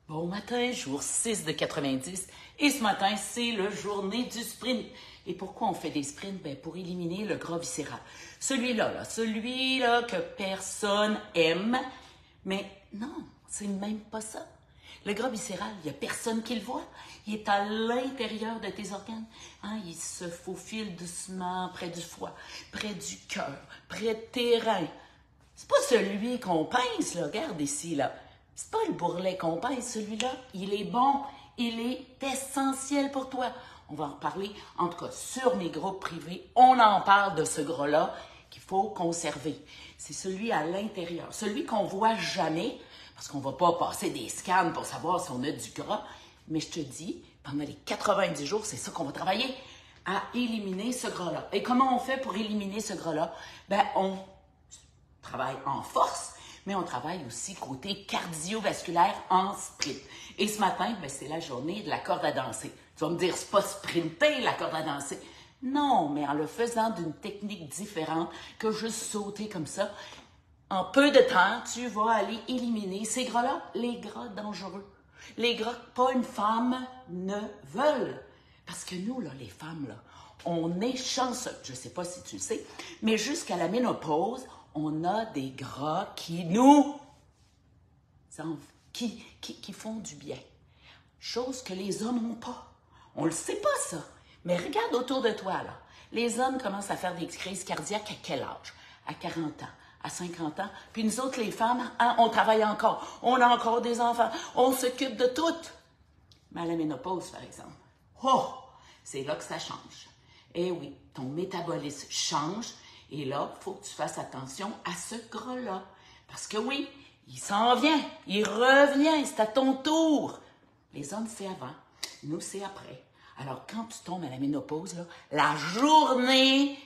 Bon matin, jour 6 de 90. Et ce matin, c'est la journée du sprint. Et pourquoi on fait des sprints? Ben, pour éliminer le gras viscéral. Celui-là que personne aime. Mais non, c'est même pas ça. Le gras viscéral, il n'y a personne qui le voit. Il est à l'intérieur de tes organes. Hein? Il se faufile doucement près du foie, près du cœur, près de tes reins. C'est pas celui qu'on pince, là. Regarde ici, là. C'est pas le bourrelet qu'on pince, celui-là. Il est bon. Il est essentiel pour toi. On va en reparler. En tout cas, sur mes groupes privés, on en parle de ce gras-là qu'il faut conserver. C'est celui à l'intérieur. Celui qu'on voit jamais, parce qu'on va pas passer des scans pour savoir si on a du gras. Mais je te dis, pendant les 90 jours, c'est ça qu'on va travailler, à éliminer ce gras-là. Et comment on fait pour éliminer ce gras-là? Ben, on travaille en force, mais on travaille aussi côté cardiovasculaire en sprint. Et ce matin, ben, c'est la journée de la corde à danser. Tu vas me dire, c'est pas sprinter la corde à danser. Non, mais en le faisant d'une technique différente que juste sauter comme ça, en peu de temps, tu vas aller éliminer ces gras-là, les gras dangereux. Les gras que pas une femme ne veulent. Parce que nous, là, les femmes, là, on est chanceux. Je sais pas si tu le sais, mais jusqu'à la ménopause, on a des gras qui nous qui font du bien. Chose que les hommes n'ont pas. On le sait pas, ça. Mais regarde autour de toi, là. Les hommes commencent à faire des crises cardiaques à quel âge? À 40 ans, à 50 ans. Puis nous autres, les femmes, hein, on travaille encore. On a encore des enfants. On s'occupe de tout. Mais à la ménopause, par exemple, oh, c'est là que ça change. Eh oui, ton métabolisme change. Et là, il faut que tu fasses attention à ce gras-là. Parce que oui, il s'en vient, il revient, c'est à ton tour. Les hommes, c'est avant. Nous, c'est après. Alors, quand tu tombes à la ménopause, là, la journée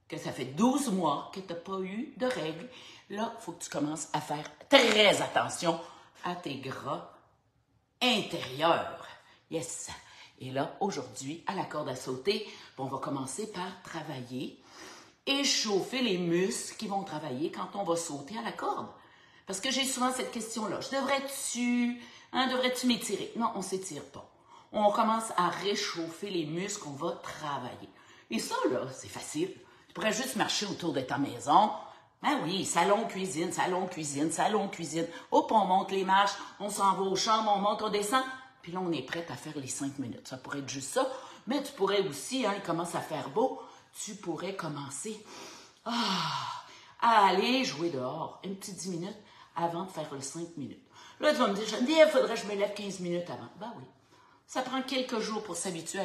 que ça fait 12 mois que tu n'as pas eu de règles, là, il faut que tu commences à faire très attention à tes gras intérieurs. Yes! Et là, aujourd'hui, à la corde à sauter, on va commencer par travailler, échauffer les muscles qui vont travailler quand on va sauter à la corde. Parce que j'ai souvent cette question-là. Devrais-tu m'étirer? Non, on ne s'étire pas. On commence à réchauffer les muscles qu'on va travailler. Et ça, là, c'est facile. Tu pourrais juste marcher autour de ta maison. Ben oui, salon, cuisine, salon, cuisine, salon, cuisine. Hop, on monte les marches, on s'en va aux chambres, on monte, on descend. Puis là, on est prête à faire les 5 minutes. Ça pourrait être juste ça. Mais tu pourrais aussi, il commence à faire beau, tu pourrais commencer à aller jouer dehors une petite 10 minutes avant de faire les 5 minutes. Là, tu vas me dire, Geneviève, il faudrait que je me lève 15 minutes avant. Ben oui. Ça prend quelques jours pour s'habituer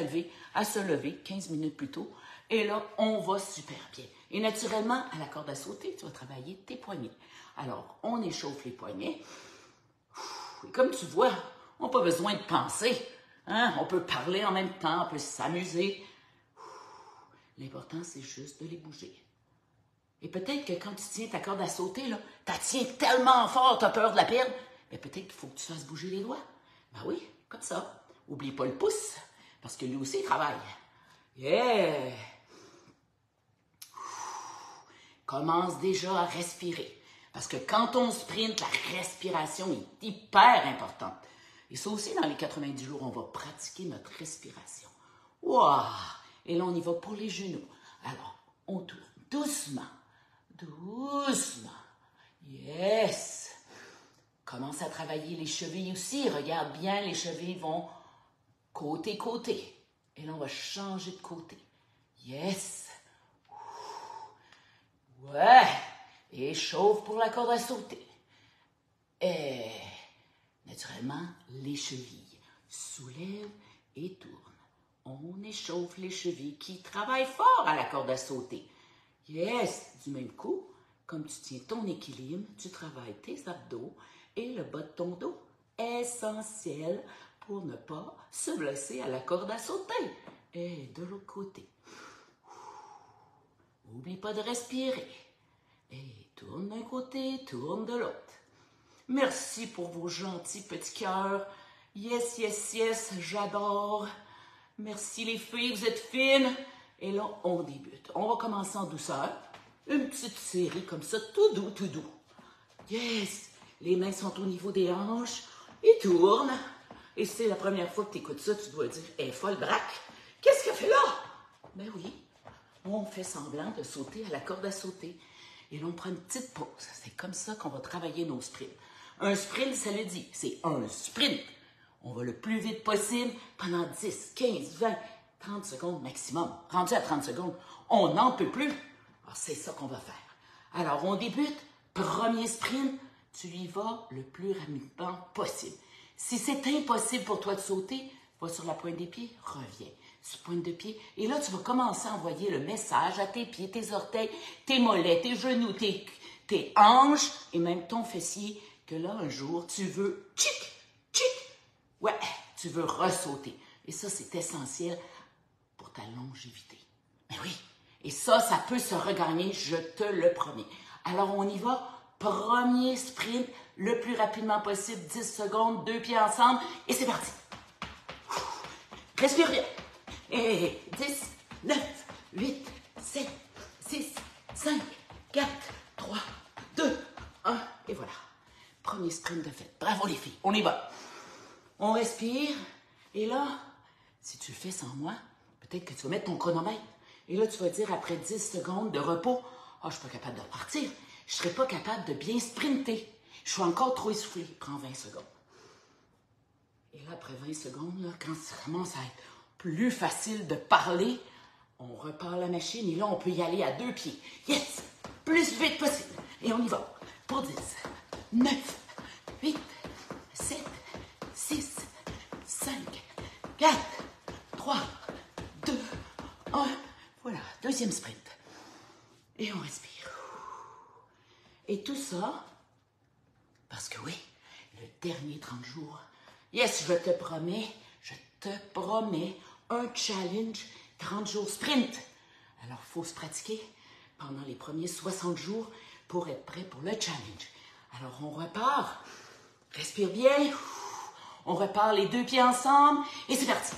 à se lever 15 minutes plus tôt. Et là, on va super bien. Et naturellement, à la corde à sauter, tu vas travailler tes poignets. Alors, on échauffe les poignets. Et comme tu vois, on n'a pas besoin de penser. Hein? On peut parler en même temps, on peut s'amuser. L'important, c'est juste de les bouger. Et peut-être que quand tu tiens ta corde à sauter, là, tu la tiens tellement fort, tu as peur de la perdre, mais peut-être qu'il faut que tu fasses bouger les doigts. Ben oui, comme ça. Oublie pas le pouce, parce que lui aussi, il travaille. Yeah! Commence déjà à respirer. Parce que quand on sprint, la respiration est hyper importante. Et ça aussi, dans les 90 jours, on va pratiquer notre respiration. Wow! Et là, on y va pour les genoux. Alors, on tourne doucement. Doucement. Yes! Commence à travailler les chevilles aussi. Regarde bien, les chevilles vont côté-côté. Et là, on va changer de côté. Yes! Ouais! Et chauffe pour la corde à sauter. Et naturellement, les chevilles. Soulève et tourne. On échauffe les chevilles qui travaillent fort à la corde à sauter. Yes! Du même coup, comme tu tiens ton équilibre, tu travailles tes abdos et le bas de ton dos. Essentiel pour ne pas se blesser à la corde à sauter. Et de l'autre côté. Oublie pas de respirer. Et tourne d'un côté, tourne de l'autre. Merci pour vos gentils petits cœurs. Yes, yes, yes, j'adore. Merci les filles, vous êtes fines. Et là, on débute. On va commencer en douceur. Une petite série comme ça, tout doux, tout doux. Yes! Les mains sont au niveau des hanches. il tourne. Et c'est la première fois que tu écoutes ça, tu dois dire, elle est folle braque. Qu'est-ce qu'elle fait là? Ben oui, on fait semblant de sauter à la corde à sauter. Et là, on prend une petite pause. C'est comme ça qu'on va travailler nos sprints. Un sprint, ça le dit, c'est un sprint. On va le plus vite possible pendant 10, 15, 20, 30 secondes maximum. Rendu à 30 secondes, on n'en peut plus. Alors, c'est ça qu'on va faire. Alors, on débute. Premier sprint, tu y vas le plus rapidement possible. Si c'est impossible pour toi de sauter, va sur la pointe des pieds, reviens. Tu pointes de pied. Et là, tu vas commencer à envoyer le message à tes pieds, tes orteils, tes mollets, tes genoux, tes hanches et même ton fessier que là, un jour, tu veux tchic, tchic. Ouais, tu veux ressauter. Et ça, c'est essentiel pour ta longévité. Mais oui, et ça peut se regagner, je te le promets. Alors, on y va. Premier sprint, le plus rapidement possible, 10 secondes, 2 pieds ensemble, et c'est parti. Respire bien. Et 10, 9, 8, 7, 6, 5, 4, 3, 2, 1, et voilà. Premier sprint de fait. Bravo les filles, on y va. On respire, et là, si tu le fais sans moi, peut-être que tu vas mettre ton chronomètre. Et là, tu vas dire après 10 secondes de repos, « Ah, je ne suis pas capable de repartir. Je ne serai pas capable de bien sprinter. Je suis encore trop essoufflé. » Prends 20 secondes. Et là, après 20 secondes, là, quand ça commence à être plus facile de parler, on repart la machine et là, on peut y aller à 2 pieds. Yes! Plus vite possible. Et on y va. Pour 10, 9, 8, 7, 6, 5, 4, 3, 2, 1. Voilà, deuxième sprint. Et on respire. Et tout ça, parce que oui, le dernier 30 jours, yes, je te promets, un challenge 30 jours sprint. Alors, il faut se pratiquer pendant les premiers 60 jours pour être prêt pour le challenge. Alors, on repart. Respire bien. On repart les 2 pieds ensemble. Et c'est parti.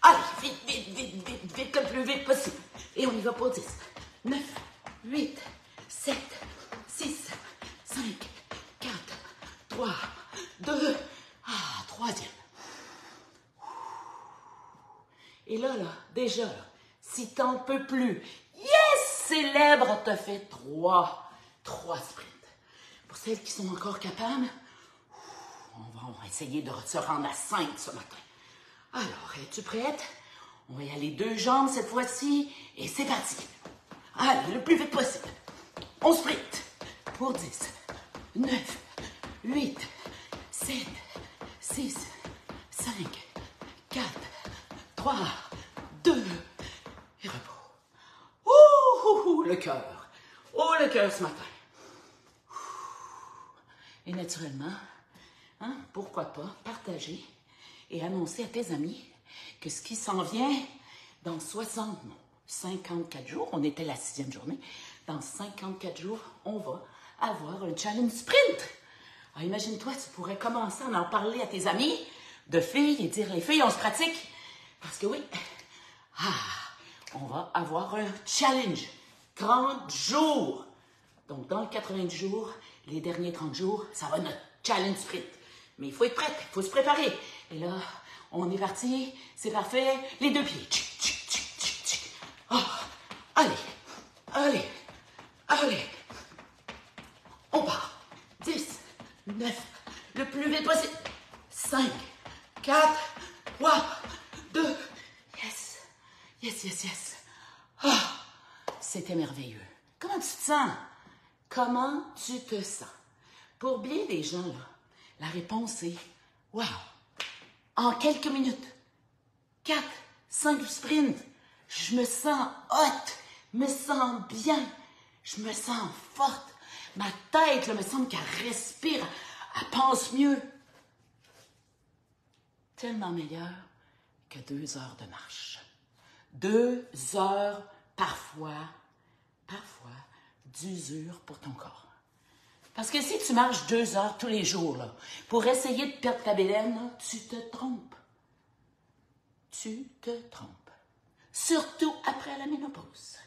Allez, vite, vite, vite, vite, vite, le plus vite possible. Et on y va pour 10, 9, 8, 7, 6, 5, 4, 3, 2, troisième. Et là, déjà, si t'en peux plus, yes, célèbre, t'as fait 3 sprints. Pour celles qui sont encore capables, on va essayer de se rendre à 5 ce matin. Alors, es-tu prête? On va y aller 2 jambes cette fois-ci, et c'est parti. Allez, le plus vite possible. On sprint pour 10, 9, 8, 7, 6, 5, 4, 3, 2, et repos. Ouh, le cœur. Oh, le cœur ce matin. Et naturellement, pourquoi pas partager et annoncer à tes amis que ce qui s'en vient dans 54 jours, on était la 6e journée, dans 54 jours, on va avoir un challenge sprint. Alors imagine-toi, tu pourrais commencer à en parler à tes amis de filles et dire, les filles, on se pratique. Parce que oui, on va avoir un challenge, 30 jours. Donc dans le 90 jours, les derniers 30 jours, ça va être notre challenge sprint. Mais il faut être prête, il faut se préparer. Et là, on est parti, c'est parfait, les 2 pieds. Allez. On part. 10, 9, le plus vite possible. 5, 4, 3, 2, yes. C'était merveilleux. Comment tu te sens? Comment tu te sens? Pour bien des gens, là, la réponse est « Wow! En quelques minutes, 4, 5 sprints, je me sens hot, me sens bien, je me sens forte. Ma tête, là, me semble qu'elle respire, elle pense mieux. Tellement meilleur que 2 heures de marche. 2 heures parfois d'usure pour ton corps. Parce que si tu marches 2 heures tous les jours, là, pour essayer de perdre ta bédaine, là, tu te trompes. Tu te trompes. Surtout après la ménopause.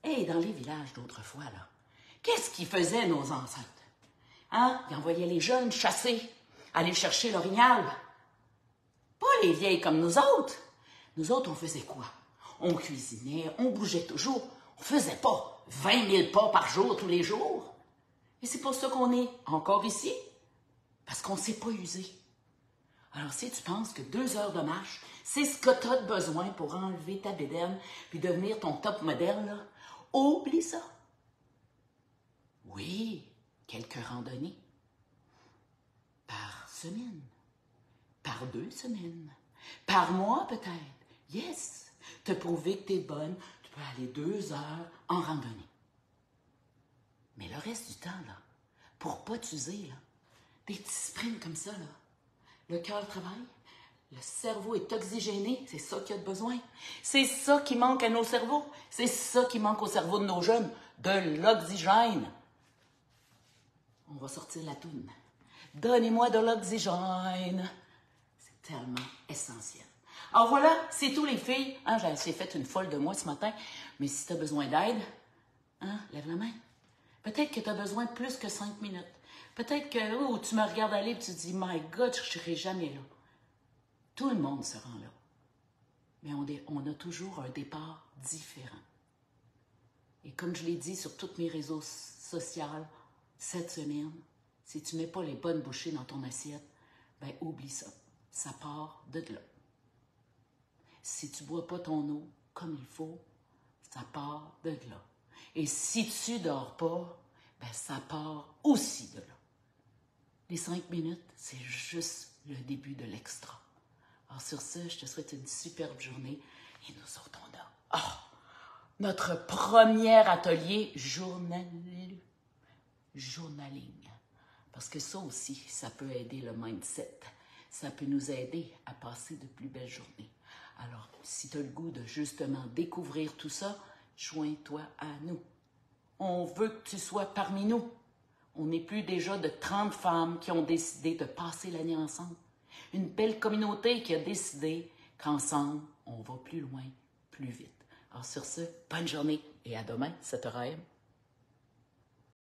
Et dans les villages d'autrefois, là, qu'est-ce qu'ils faisaient nos ancêtres? Ils envoyaient les jeunes chasser. aller chercher l'orignal. Pas les vieilles comme nous autres. Nous autres, on faisait quoi? On cuisinait, on bougeait toujours. On faisait pas 20 000 pas par jour, tous les jours. Et c'est pour ça qu'on est encore ici. Parce qu'on ne s'est pas usé. Alors, si tu penses que 2 heures de marche, c'est ce que tu as besoin pour enlever ta bédaine puis devenir ton top modèle, là, oublie ça. Oui, quelques randonnées. Par semaine. Par 2 semaines. Par mois, peut-être. Yes! Te prouver que tu es bonne, tu peux aller 2 heures en randonnée. Mais le reste du temps, là, pour pas t'user, là, des petits sprints comme ça, là, le cœur travaille, le cerveau est oxygéné, c'est ça qu'il y a de besoin. C'est ça qui manque à nos cerveaux. C'est ça qui manque au cerveau de nos jeunes, de l'oxygène. On va sortir la toune. Donnez-moi de l'oxygène. C'est tellement essentiel. Alors voilà, c'est tout les filles. Hein, j'ai fait une folle de moi ce matin. Mais si tu as besoin d'aide, hein, lève la main. Peut-être que tu as besoin de plus que 5 minutes. Peut-être que tu me regardes aller et tu te dis, My God, je ne serai jamais là. Tout le monde se rend là. Mais on a toujours un départ différent. Et comme je l'ai dit sur tous mes réseaux sociaux cette semaine, si tu ne mets pas les bonnes bouchées dans ton assiette, ben oublie ça. Ça part de là. Si tu ne bois pas ton eau comme il faut, ça part de là. Et si tu ne dors pas, ben ça part aussi de là. Les 5 minutes, c'est juste le début de l'extra. Alors sur ce, je te souhaite une superbe journée. Et nous autres, on a notre premier atelier journaling. Parce que ça aussi, ça peut aider le mindset. Ça peut nous aider à passer de plus belles journées. Alors, si tu as le goût de justement découvrir tout ça, joins-toi à nous. On veut que tu sois parmi nous. On n'est plus déjà de 30 femmes qui ont décidé de passer l'année ensemble. Une belle communauté qui a décidé qu'ensemble, on va plus loin, plus vite. Alors sur ce, bonne journée et à demain, 7h.